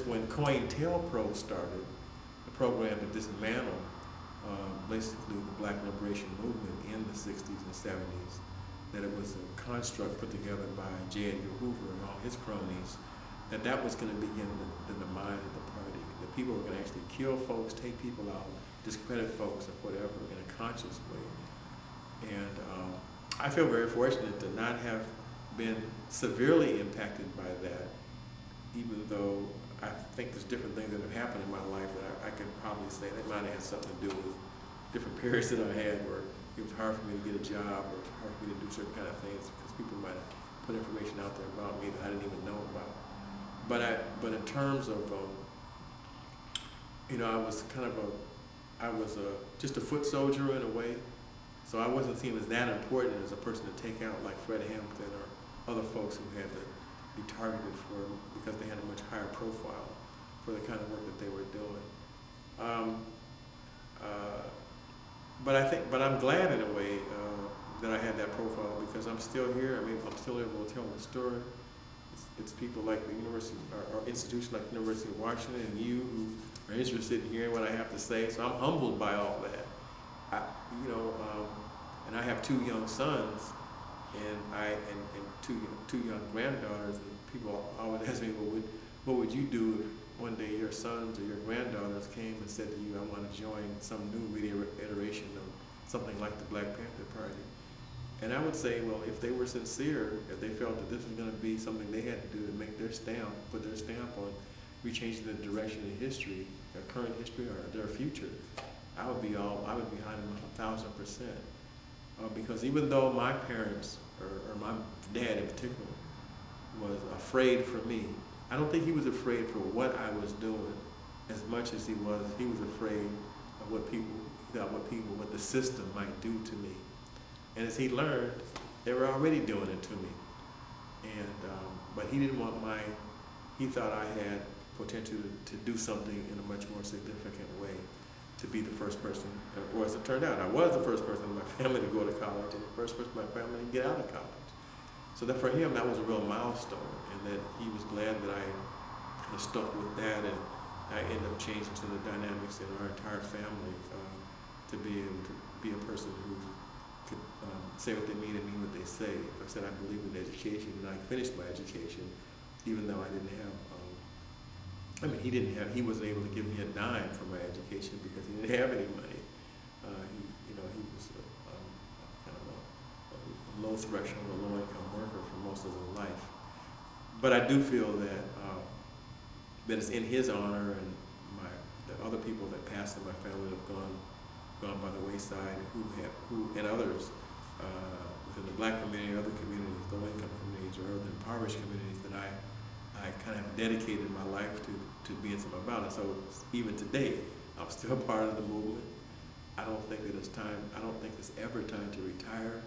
when COINTELPRO started, the program to dismantle basically the Black liberation movement in the 60s and 70s, that it was a construct put together by J. Edgar Hoover and all his cronies, that was going to begin the demise of the party. That people were going to actually kill folks, take people out, discredit folks, or whatever, in a conscious way. And I feel very fortunate to not have been severely impacted by that, even though I think there's different things that have happened in my life that I could probably say that might have had something to do with different periods that I had where it was hard for me to get a job, or it was hard for me to do certain kind of things because people might have put information out there about me that I didn't even know about. But in terms of, I was just a foot soldier in a way. So I wasn't seen as that important as a person to take out like Fred Hampton or other folks who had to be targeted for because they had a much higher profile for the kind of work that they were doing. But I'm glad in a way that I had that profile because I'm still here. I mean, I'm still able to tell the story. It's people like the university or institutions like the University of Washington and you who are interested in hearing what I have to say. So I'm humbled by all that. And I have 2 young sons, and two young granddaughters. And people always ask me, well, what would you do if one day your sons or your granddaughters came and said to you, I want to join some new reiteration of something like the Black Panther Party? And I would say, well, if they were sincere, if they felt that this was going to be something they had to do to make their stamp, put their stamp on rechanging the direction of history, their current history, or their future, I would be behind them 1,000%. Because even though my parents, or my dad in particular, was afraid for me, I don't think he was afraid for what I was doing as much as he was afraid of what the system might do to me. And as he learned, they were already doing it to me. But he didn't want he thought I had potential to do something in a much more significant way, to be the first person, or as it turned out, I was the first person in my family to go to college and the first person in my family to get out of college. So that for him, that was a real milestone, and that he was glad that I kind of stuck with that, and I ended up changing some of the dynamics in our entire family to be able to be a person who could say what they mean and mean what they say. If I said I believe in education, and I finished my education, even though I didn't have, he wasn't able to give me a dime for my education because he didn't have any money. He was kind of a low threshold, a low income worker for most of his life. But I do feel that it's in his honor, and the other people that passed in my family have gone by the wayside, and others within the Black community, other communities, low income communities, or other impoverished communities that I kind of dedicated my life to being something about it. So even today, I'm still part of the movement. I don't think it's ever time to retire.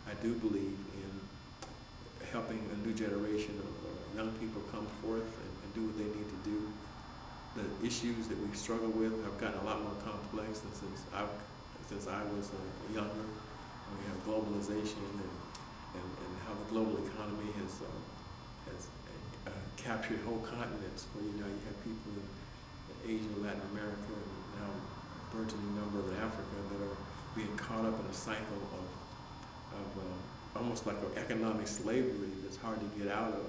I do believe in helping a new generation of young people come forth and do what they need to do. The issues that we struggle with have gotten a lot more complex since I was younger. We have globalization and how the global economy has captured whole continents, where you have people in Asia, Latin America, and now a burgeoning number in Africa that are being caught up in a cycle of almost like an economic slavery that's hard to get out of.